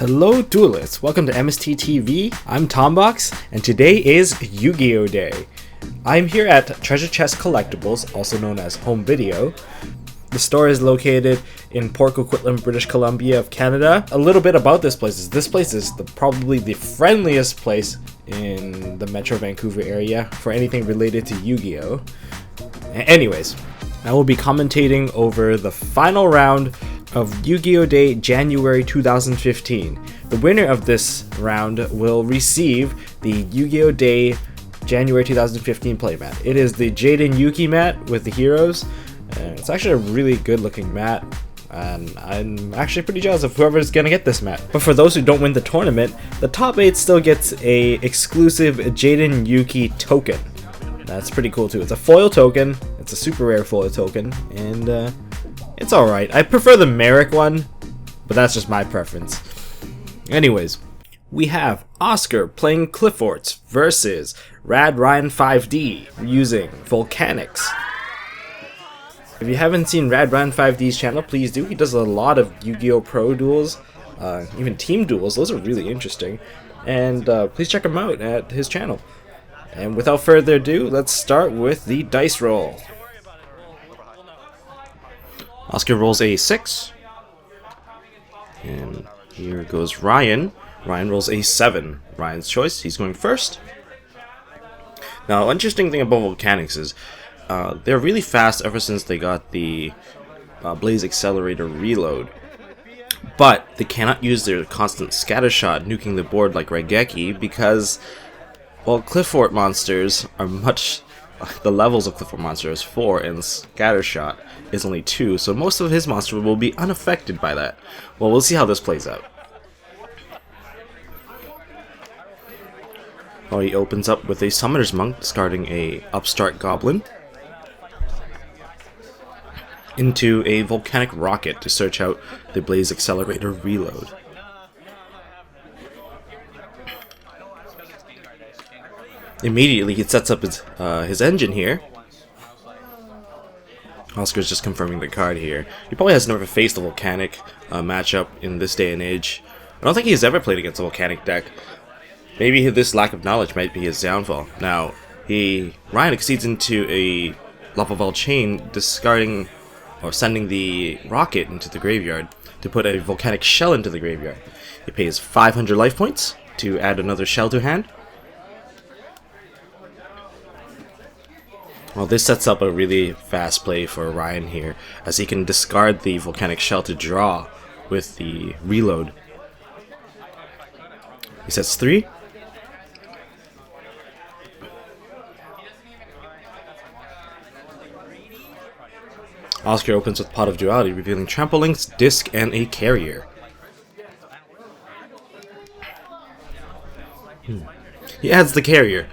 Hello duelists, welcome to MST.TV. I'm Tombox, and today is Yu-Gi-Oh! Day. I'm here at Treasure Chest Collectibles, also known as Home Video. The store is located in Port Coquitlam, British Columbia of Canada. A little bit about this place is probably the friendliest place in the Metro Vancouver area for anything related to Yu-Gi-Oh! Anyways, I will be commentating over the final round of Yu-Gi-Oh! Day January 2015. The winner of this round will receive the Yu-Gi-Oh! Day January 2015 playmat. It is the Jaden Yuki mat with the heroes. It's actually a really good looking mat, and I'm actually pretty jealous of whoever's gonna get this mat. But for those who don't win the tournament, the top 8 still gets a exclusive Jaden Yuki token. That's pretty cool too. It's a foil token, it's a super rare foil token, and it's alright. I prefer the Merrick one, but that's just my preference. Anyways, we have Oscar playing Qliphort versus Rad Ryan 5D using Volcanics. If you haven't seen Rad Ryan 5D's channel, please do. He does a lot of Yu-Gi-Oh! Pro duels, even team duels. Those are really interesting. And please check him out at his channel. And without further ado, let's start with the dice roll. Oscar rolls a 6. And here goes Ryan. Ryan rolls a 7. Ryan's choice. He's going first. Now, interesting thing about Volcanics is they're really fast ever since they got the Blaze Accelerator reload. But they cannot use their constant scatter shot nuking the board like Raigeki because, well, Qliphort monsters are the levels of Qliphort monster is 4 and Scattershot is only 2, so most of his monster will be unaffected by that. Well, we'll see how this plays out. Well, he opens up with a Summoner's Monk, discarding a Upstart Goblin into a Volcanic Rocket to search out the Blaze Accelerator reload. Immediately, he sets up his engine here. Oscar's just confirming the card here. He probably has never faced a Volcanic matchup in this day and age. I don't think he's ever played against a Volcanic deck. Maybe this lack of knowledge might be his downfall. Now, Ryan exceeds into a Lava chain, discarding or sending the rocket into the graveyard to put a Volcanic shell into the graveyard. He pays 500 life points to add another shell to hand. Well, this sets up a really fast play for Ryan here, as he can discard the Volcanic Shell to draw with the reload. He sets 3. Oscar opens with Pot of Duality, revealing Trampolinks, Disc, and a Carrier. He adds the Carrier.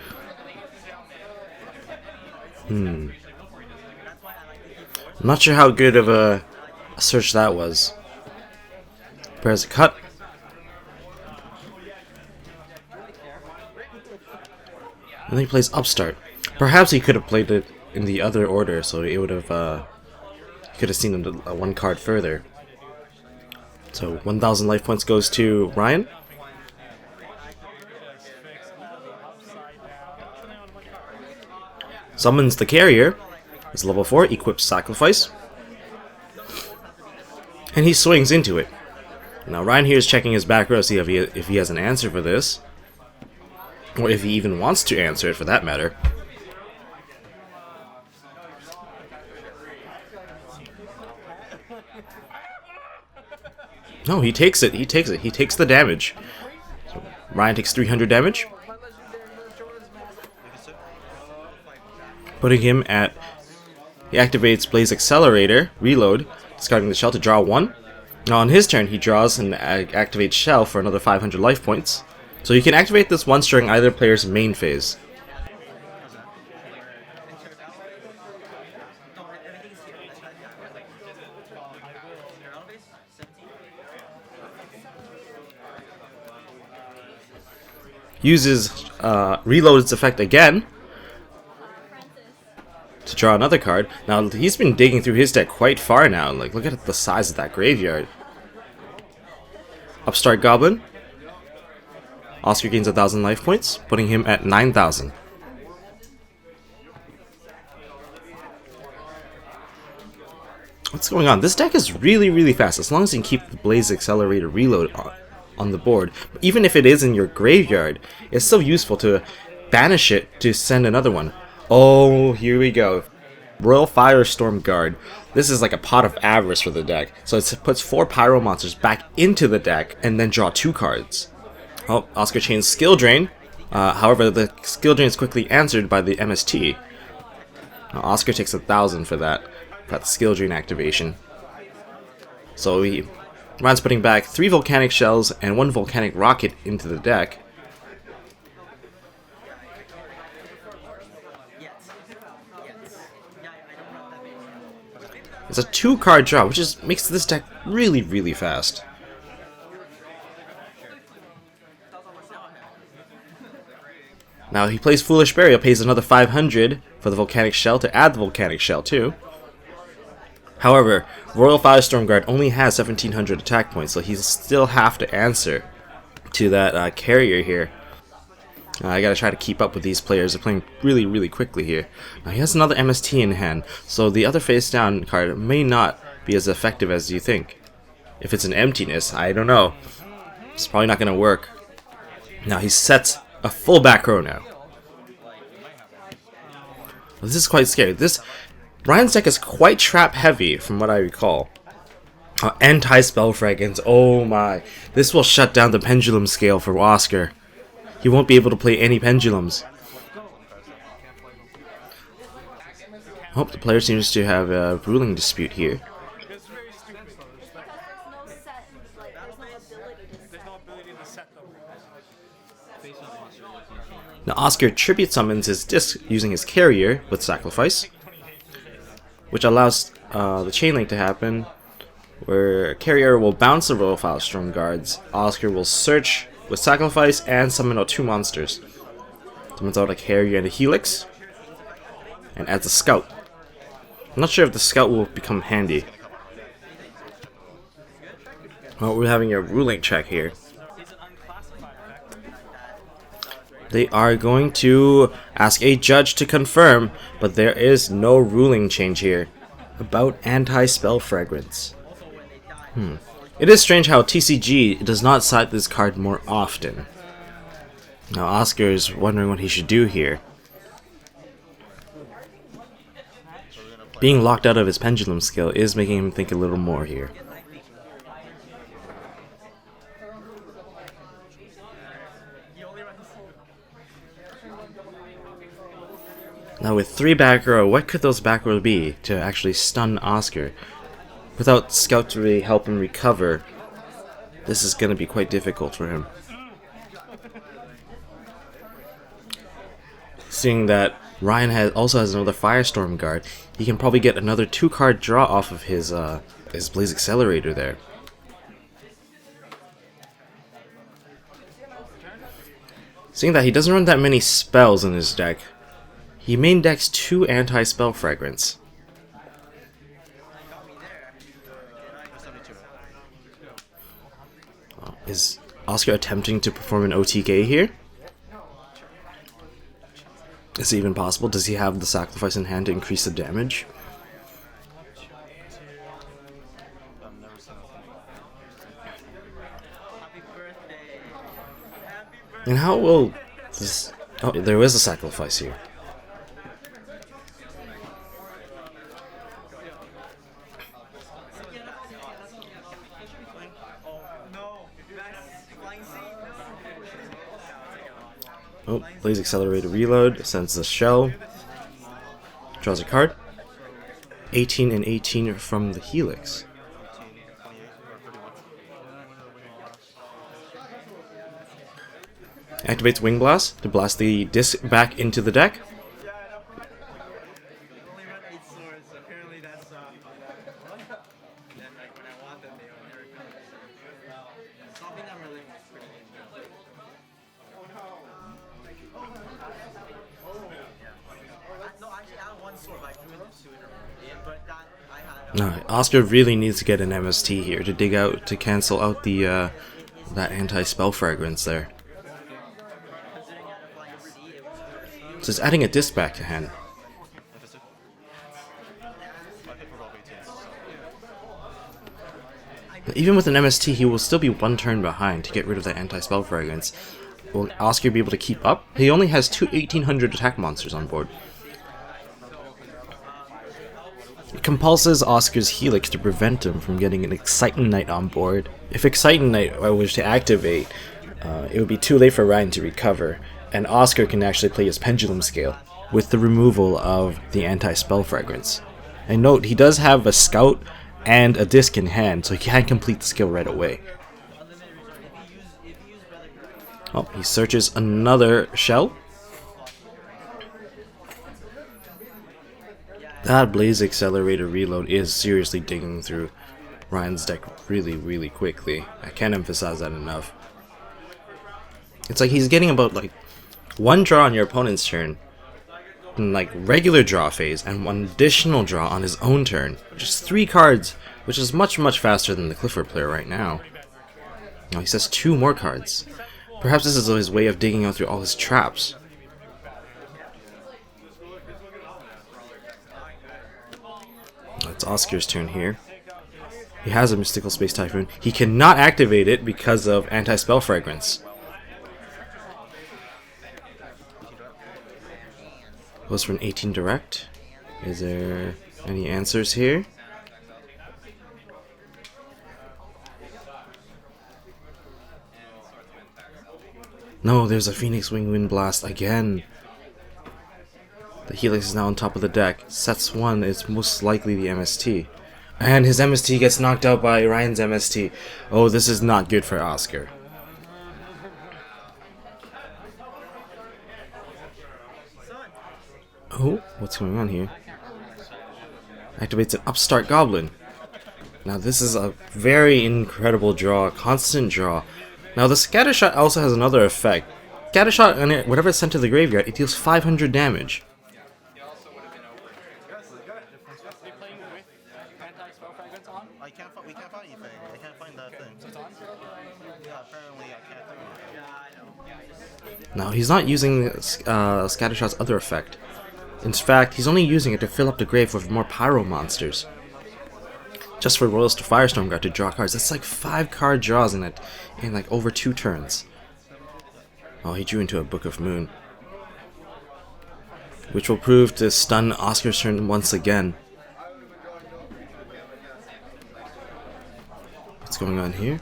I'm not sure how good of a search that was. Prepares a cut. And then he plays Upstart. Perhaps he could have played it in the other order, so it would have he could have seen one card further. So 1,000 life points goes to Ryan. Summons the Carrier. It's level 4, equips Sacrifice. And he swings into it. Now Ryan here is checking his back row to see if he has an answer for this. Or if he even wants to answer it, for that matter. No, he takes it. He takes the damage. So Ryan takes 300 damage. Putting him at... He activates Blaze Accelerator, reload, discarding the shell to draw 1. Now on his turn, he draws and activates Shell for another 500 life points. So you can activate this once during either player's main phase. Uses reloads effect again to draw another card. Now, he's been digging through his deck quite far now. Like, look at the size of that graveyard. Upstart Goblin. Oscar gains 1,000 life points, putting him at 9,000. What's going on? This deck is really fast, as long as you can keep the Blaze Accelerator Reload on the board. Even if it is in your graveyard, it's still useful to banish it to send another one. Oh, here we go. Royal Firestorm Guard. This is like a pot of avarice for the deck. So it puts 4 Pyro monsters back into the deck and then draw 2 cards. Oh, Oscar chains Skill Drain. However, the Skill Drain is quickly answered by the MST. Now, Oscar takes 1,000 for that Skill Drain activation. So Ryan's putting back 3 Volcanic Shells and 1 Volcanic Rocket into the deck. It's a 2-card draw, which makes this deck really fast. Now he plays Foolish Burial, pays another 500 for the Volcanic Shell to add the Volcanic Shell too. However, Royal Firestorm Guard only has 1,700 attack points, so he still have to answer to that carrier here. I gotta try to keep up with these players. They're playing really quickly here. Now he has another MST in hand, so the other face down card may not be as effective as you think. If it's an emptiness, I don't know. It's probably not gonna work. Now he sets a full back row now. Well, this is quite scary. Ryan's deck is quite trap heavy from what I recall. Anti-spell fragments, oh my. This will shut down the pendulum scale for Oscar. He won't be able to play any pendulums. Oh, the player seems to have a ruling dispute here. Now Oscar tribute summons his disc using his carrier with sacrifice, which allows the chain link to happen, where carrier will bounce the Royal Firestorm Guards. Oscar will search with sacrifice and summon out 2 monsters. Summons out a carrier and a helix, and adds a scout. I'm not sure if the scout will become handy. Well, we're having a ruling check here. They are going to ask a judge to confirm, but there is no ruling change here about anti-spell fragrance. It is strange how TCG does not cite this card more often. Now Oscar is wondering what he should do here. Being locked out of his pendulum skill is making him think a little more here. Now with 3 back row, what could those back row be to actually stun Oscar? Without Scout to really help him recover, this is going to be quite difficult for him. Seeing that Ryan also has another Firestorm Guard, he can probably get another 2-card draw off of his Blaze Accelerator there. Seeing that he doesn't run that many spells in his deck, he main decks 2 anti-spell fragments. Is Oscar attempting to perform an OTK here? Is it even possible? Does he have the sacrifice in hand to increase the damage? And how will this... Oh, there is a sacrifice here. Oh, Blaze Accelerator Reload, sends the shell, draws a card. 18 and 18 from the Helix. Activates Wing Blast to blast the disc back into the deck. No, Oscar really needs to get an MST here to dig out to cancel out the that anti-spell fragrance there. So it's adding a disc back to hand. But even with an MST, he will still be one turn behind to get rid of that anti-spell fragrance. Will Oscar be able to keep up? He only has two 1800 attack monsters on board. It compulses Oscar's Helix to prevent him from getting an Exciting Knight on board. If Exciting Knight was to activate, it would be too late for Ryan to recover, and Oscar can actually play his Pendulum Scale with the removal of the anti-spell fragrance. And note, he does have a Scout and a disc in hand, so he can complete the skill right away. Oh, he searches another shell. That Blaze Accelerator reload is seriously digging through Ryan's deck really quickly. I can't emphasize that enough. It's like he's getting about like one draw on your opponent's turn in like regular draw phase and one additional draw on his own turn. Just 3 cards, which is much faster than the Qliphort player right now. Now he says 2 more cards. Perhaps this is his way of digging out through all his traps. It's Oscar's turn here. He has a Mystical Space Typhoon. He cannot activate it because of anti-spell fragrance. Goes for an 18 direct. Is there any answers here? No, there's a Phoenix Wing Wind Blast again. The Helix is now on top of the deck. Sets 1 is most likely the MST. And his MST gets knocked out by Ryan's MST. Oh, this is not good for Oscar. Oh, what's going on here? Activates an Upstart Goblin. Now this is a very incredible draw, constant draw. Now the Scattershot also has another effect. Scattershot, whatever it's sent to the graveyard, it deals 500 damage. We can't find anything. I can't find that thing. Yeah, apparently I can't. Now he's not using Scattershot's other effect. In fact, he's only using it to fill up the grave with more Pyro monsters. Just for Royals to Firestorm Guard to draw cards. That's like 5 card draws in it in like over 2 turns. Oh, he drew into a Book of Moon, which will prove to stun Oscar's turn once again. What's going on here?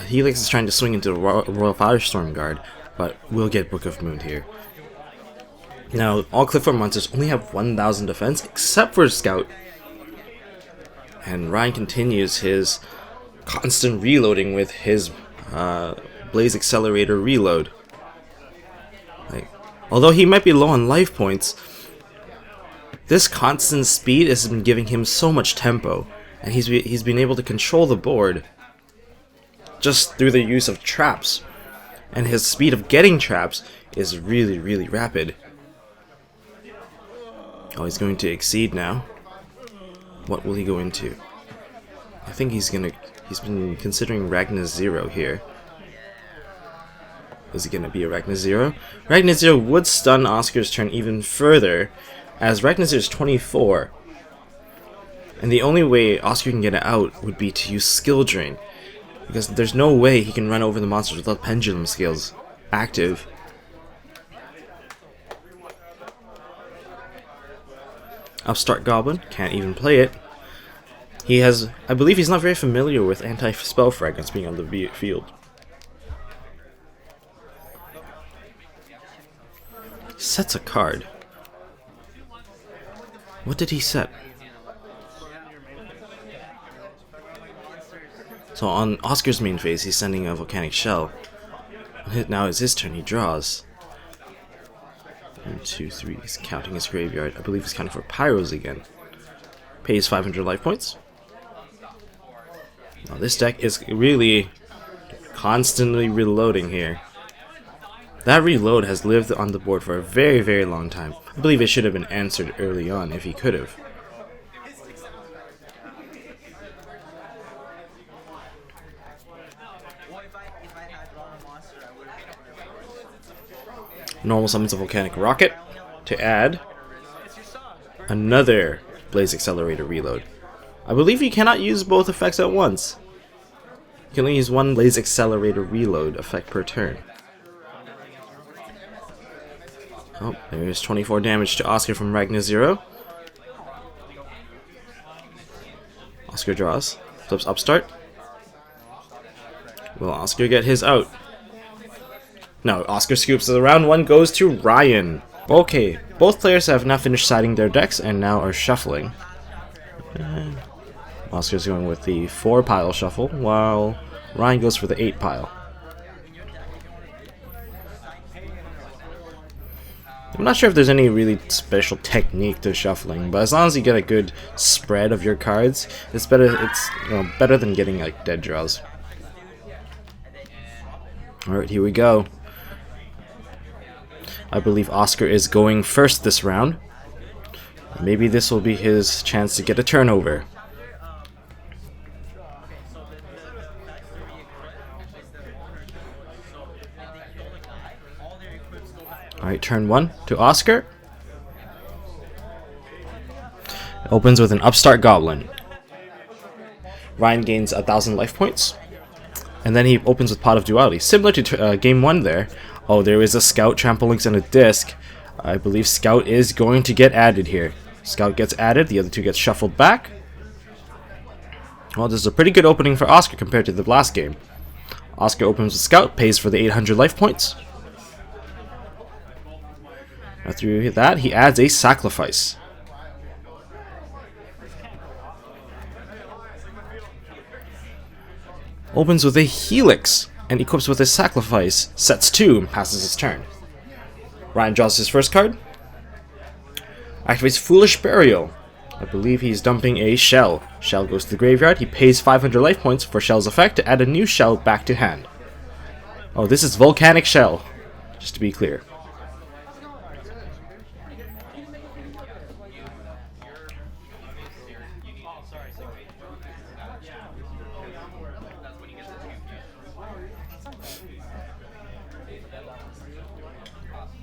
Helix is trying to swing into the Royal Firestorm Guard, but we'll get Book of Moon here. Now, all Qliphort monsters only have 1000 defense, except for Scout. And Ryan continues his constant reloading with his Blaze Accelerator reload. Although he might be low on life points, this constant speed has been giving him so much tempo, and he's been able to control the board just through the use of traps. And his speed of getting traps is really rapid. Oh, he's going to exceed now. What will he go into? I think he's been considering Ragna Zero here. Is it gonna be a Ragna Zero? Ragna Zero would stun Oscar's turn even further, as Ragna Zero is 24. And the only way Oscar can get it out would be to use Skill Drain, because there's no way he can run over the monsters without Pendulum Scales active. Upstart Goblin, can't even play it. I believe he's not very familiar with anti-spell fragrance being on the field. Sets a card. What did he set? So on Oscar's main phase, he's sending a Volcanic Shell. Now it's his turn, he draws. 1, 2, 3, he's counting his graveyard. I believe he's counting for Pyros again. Pays 500 life points. Now this deck is really constantly reloading here. That reload has lived on the board for a very long time. I believe it should have been answered early on if he could have. Normal summons a Volcanic Rocket to add another Blaze Accelerator reload. I believe you cannot use both effects at once. You can only use one Blaze Accelerator reload effect per turn. Oh, there's 24 damage to Oscar from Ragnar Zero. Oscar draws, flips upstart. Will Oscar get his out? No, Oscar scoops. Round 1 goes to Ryan. Okay, both players have now finished siding their decks and now are shuffling. And Oscar's going with the 4 pile shuffle, while Ryan goes for the 8 pile. I'm not sure if there's any really special technique to shuffling, but as long as you get a good spread of your cards, it's better. It's better than getting like dead draws. All right, here we go. I believe Oscar is going first this round. Maybe this will be his chance to get a turnover. Alright, turn 1 to Oscar. Opens with an Upstart Goblin. Ryan gains 1,000 life points. And then he opens with Pot of Duality. Similar to game 1 there. Oh, there is a Scout, Trample Links, and a Disc. I believe Scout is going to get added here. Scout gets added, the other 2 get shuffled back. Well, this is a pretty good opening for Oscar compared to the last game. Oscar opens with Scout, pays for the 800 life points. Now through that, he adds a Sacrifice. Opens with a Helix, and equips with a Sacrifice, sets 2, and passes his turn. Ryan draws his first card. Activates Foolish Burial. I believe he's dumping a Shell. Shell goes to the graveyard. He pays 500 life points for Shell's effect to add a new Shell back to hand. Oh, this is Volcanic Shell, just to be clear.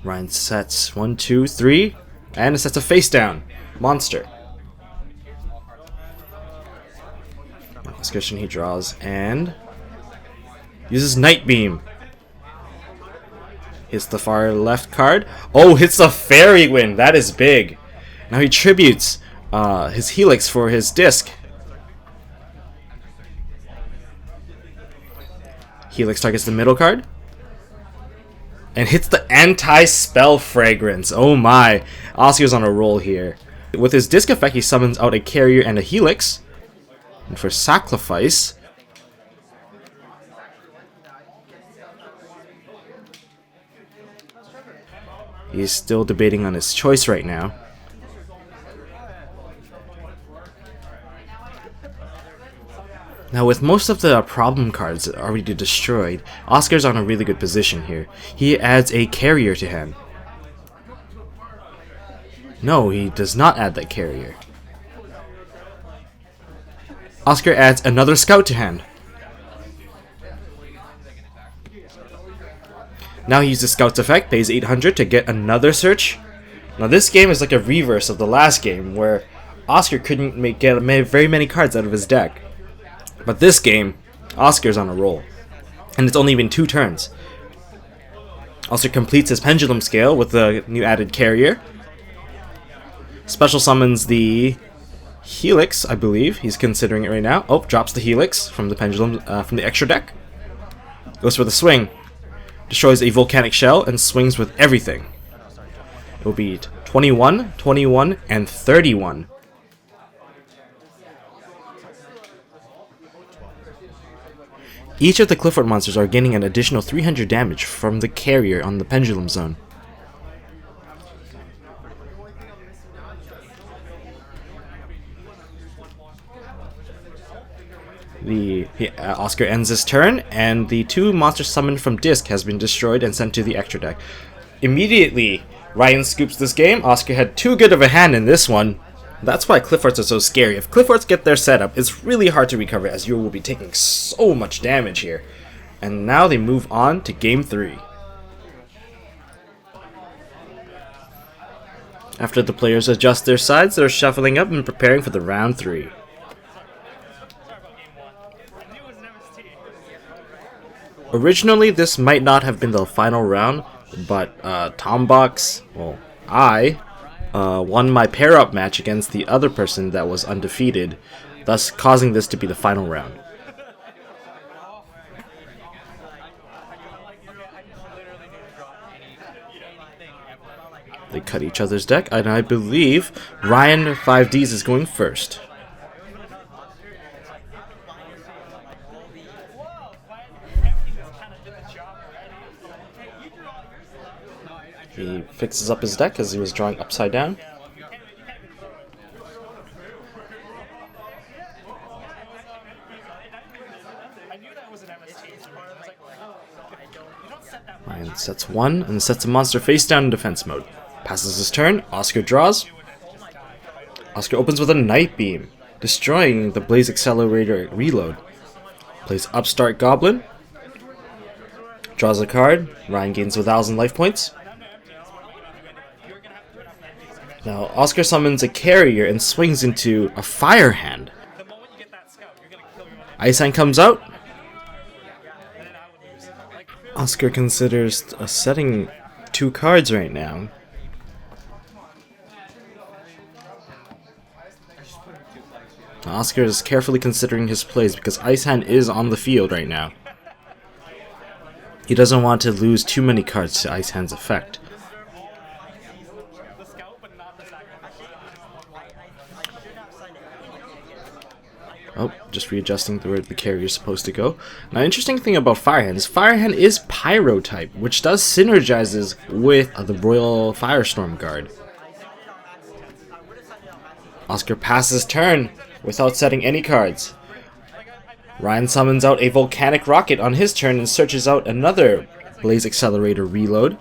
Ryan sets 1, 2, 3, and it sets a face down monster. Discussion he draws and uses Night Beam. Hits the far left card. Oh, hits the Fairy Wind. That is big. Now he tributes his Helix for his disc. Helix targets the middle card. And hits the Anti-Spell Fragrance. Oh my. Oscar's on a roll here. With his disc effect, he summons out a Carrier and a Helix. And for Sacrifice, he's still debating on his choice right now. Now, with most of the problem cards already destroyed, Oscar's on a really good position here. He adds a Carrier to hand. No, he does not add that Carrier. Oscar adds another Scout to hand. Now he uses Scout's effect, pays 800 to get another search. Now this game is like a reverse of the last game, where Oscar couldn't get very many cards out of his deck. But this game, Oscar's on a roll. And it's only been 2 turns. Oscar completes his Pendulum Scale with the new added Carrier. Special summons the Helix, I believe. He's considering it right now. Oh, drops the Helix from the Pendulum, from the extra deck. Goes for the swing. Destroys a Volcanic Shell and swings with everything. It will be 21, 21, and 31. Each of the Qliphort monsters are gaining an additional 300 damage from the Carrier on the Pendulum Zone. Oscar ends his turn, and the 2 monsters summoned from Disc has been destroyed and sent to the extra deck. Immediately, Ryan scoops this game. Oscar had too good of a hand in this one. That's why Qliphorts are so scary. If Qliphorts get their setup, it's really hard to recover, as you will be taking so much damage here. And now they move on to game 3. After the players adjust their sides, they're shuffling up and preparing for the round 3. Originally, this might not have been the final round, but Tombox, well, I won my pair-up match against the other person that was undefeated, thus causing this to be the final round. They cut each other's deck, and I believe Ryan 5Ds is going first. He fixes up his deck as he was drawing upside down. Ryan sets 1 and sets a monster face down in defense mode. Passes his turn, Oscar draws. Oscar opens with a Night Beam, destroying the Blaze Accelerator reload. Plays Upstart Goblin. Draws a card, Ryan gains 1,000 life points. Now Oscar summons a carrier and swings into a Fire Hand. Ice Hand comes out. Oscar considers setting 2 cards right now. Oscar is carefully considering his plays because Ice Hand is on the field right now. He doesn't want to lose too many cards to Ice Hand's effect. Oh, just readjusting where the carrier is supposed to go. Now, interesting thing about Firehand is Firehand is Pyro type, which does synergizes with the Royal Firestorm Guard. Oscar passes turn without setting any cards. Ryan summons out a Volcanic Rocket on his turn and searches out another Blaze Accelerator reload.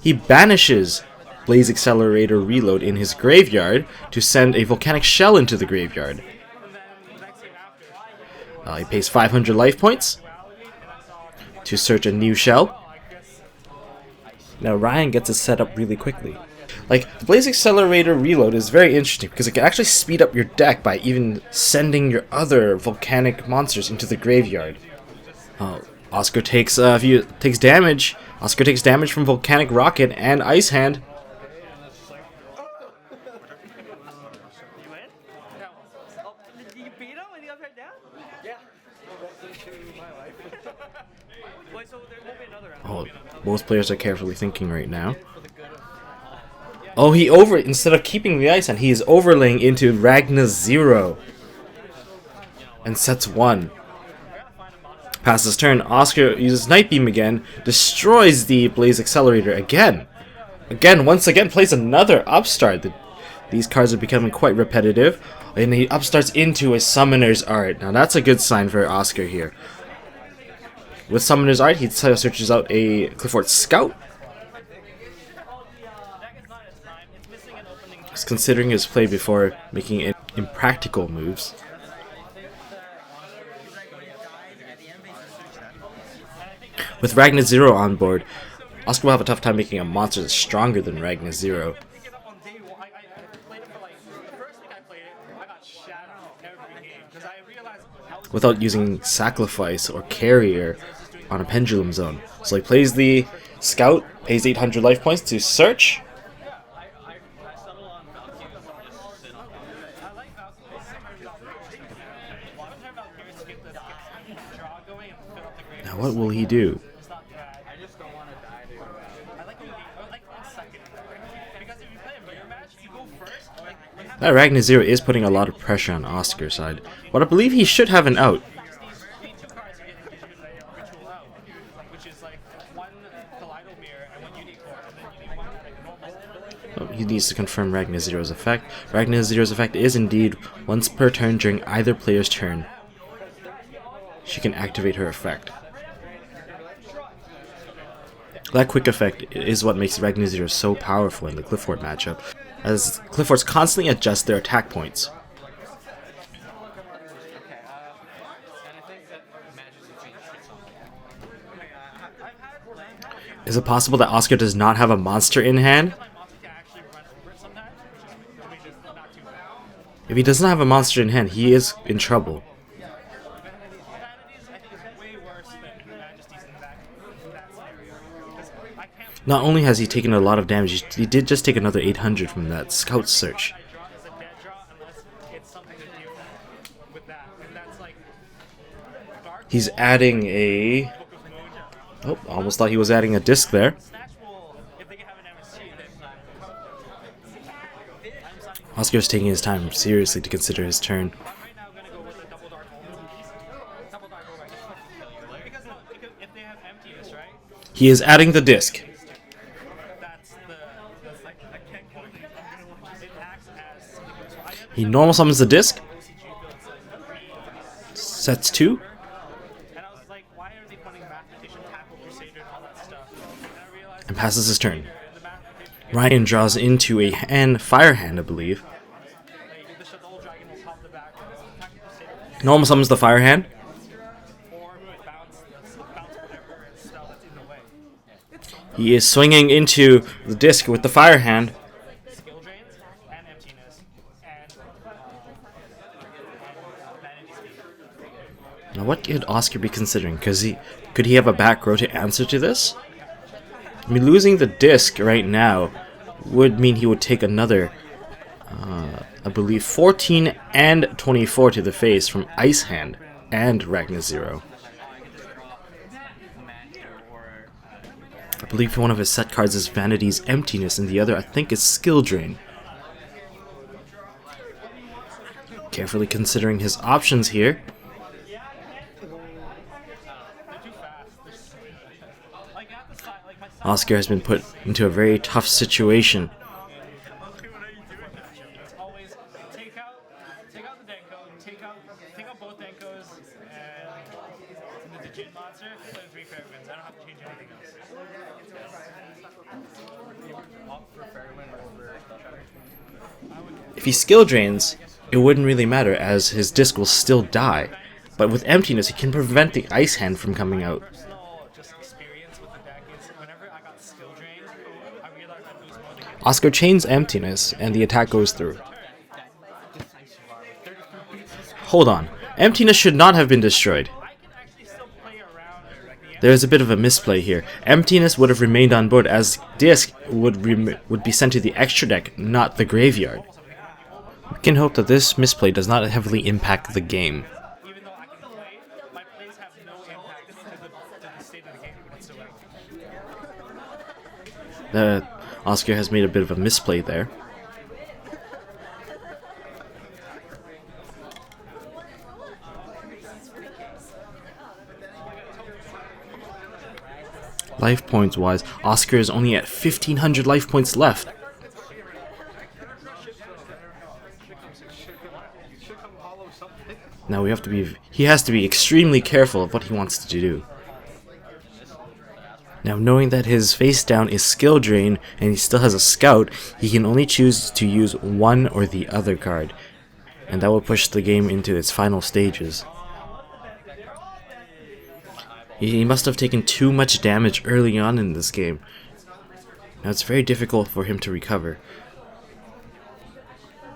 He banishes Blaze Accelerator reload in his graveyard to send a Volcanic Shell into the graveyard. He pays 500 life points to search a new shell. Now Ryan gets it set up really quickly. Like, the Blaze Accelerator reload is very interesting because it can actually speed up your deck by even sending your other volcanic monsters into the graveyard. Oscar takes damage. Oscar takes damage from Volcanic Rocket and Ice Hand. Oh, both players are carefully thinking right now. Oh, instead of keeping the Ice Hand, he is overlaying into Ragna 0 and sets 1. Passes turn, Oscar uses Night Beam again, destroys the Blaze Accelerator again. Once again, plays another Upstart. These cards are becoming quite repetitive, and he upstarts into a Summoner's Art. Now that's a good sign for Oscar here. With Summoner's Art, he searches out a Qliphort Scout. He's considering his play before making impractical moves. With Ragna 0 on board, Oscar will have a tough time making a monster that's stronger than Ragna 0. Without using Sacrifice or Carrier on a Pendulum Zone. So he plays the Scout, pays 800 life points to search. Now what will he do? That Ragna 0 is putting a lot of pressure on Oscar's side, but I believe he should have an out. Oh, he needs to confirm Ragna 0's effect. Ragna 0's effect is indeed once per turn during either player's turn. She can activate her effect. That quick effect is what makes Ragna 0 so powerful in the Qliphort matchup, as Qliphorts constantly adjust their attack points. Is it possible that Oscar does not have a monster in hand? If he does not have a monster in hand, he is in trouble. Not only has he taken a lot of damage, he did just take another 800 from that scout search. He's adding a... Oh, almost thought he was adding a disc there. Oscar's taking his time seriously to consider his turn. He is adding the disc. He normal summons the disc. Sets 2. And passes his turn. Ryan draws into a fire hand, I believe. Normal summons the fire hand. He is swinging into the disc with the fire hand. Now what could Oscar be considering? Could he have a back row to answer to this? I mean, losing the disc right now would mean he would take another, I believe, 14 and 24 to the face from Ice Hand and Ragnar Zero. I believe one of his set cards is Vanity's Emptiness, and the other, I think, is Skill Drain. Carefully considering his options here. Oscar has been put into a very tough situation. If he skill drains, it wouldn't really matter as his disc will still die. But with Emptiness, he can prevent the Ice Hand from coming out. Oscar chains Emptiness, and the attack goes through. Hold on. Emptiness should not have been destroyed. There is a bit of a misplay here. Emptiness would have remained on board, as Disc would be sent to the extra deck, not the graveyard. We can hope that this misplay does not heavily impact the game. Oscar has made a bit of a misplay there. Life points wise, Oscar is only at 1500 life points left. Now he has to be extremely careful of what he wants to do. Now, knowing that his face down is Skill Drain and he still has a Scout, he can only choose to use one or the other card, and that will push the game into its final stages. He must have taken too much damage early on in this game. Now it's very difficult for him to recover.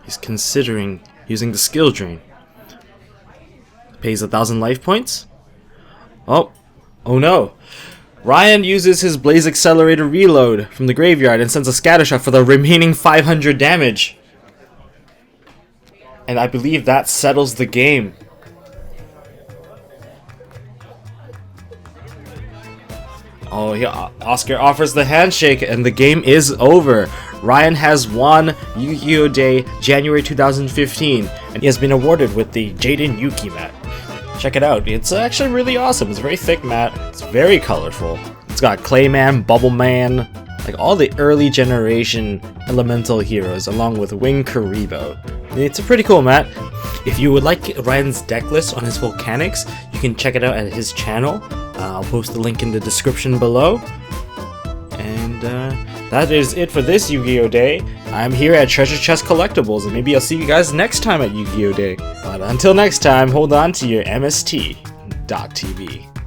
He's considering using the Skill Drain. Pays 1,000 life points. Oh no! Ryan uses his Blaze Accelerator reload from the graveyard and sends a Scatter Shot for the remaining 500 damage. And I believe that settles the game. Oh, yeah, Oscar offers the handshake and the game is over. Ryan has won Yu-Gi-Oh! Day January 2015 and he has been awarded with the Jaden Yuki mat. Check it out, it's actually really awesome. It's a very thick mat, it's very colorful. It's got Clayman, Bubbleman, like all the early generation elemental heroes along with Wing Karibo. It's a pretty cool mat. If you would like Ryan's deck list on his Volcanics, you can check it out at his channel. I'll post the link in the description below. And that is it for this Yu-Gi-Oh! Day. I'm here at Treasure Chest Collectibles, and maybe I'll see you guys next time at Yu-Gi-Oh! Day. But until next time, hold on to your MST.TV.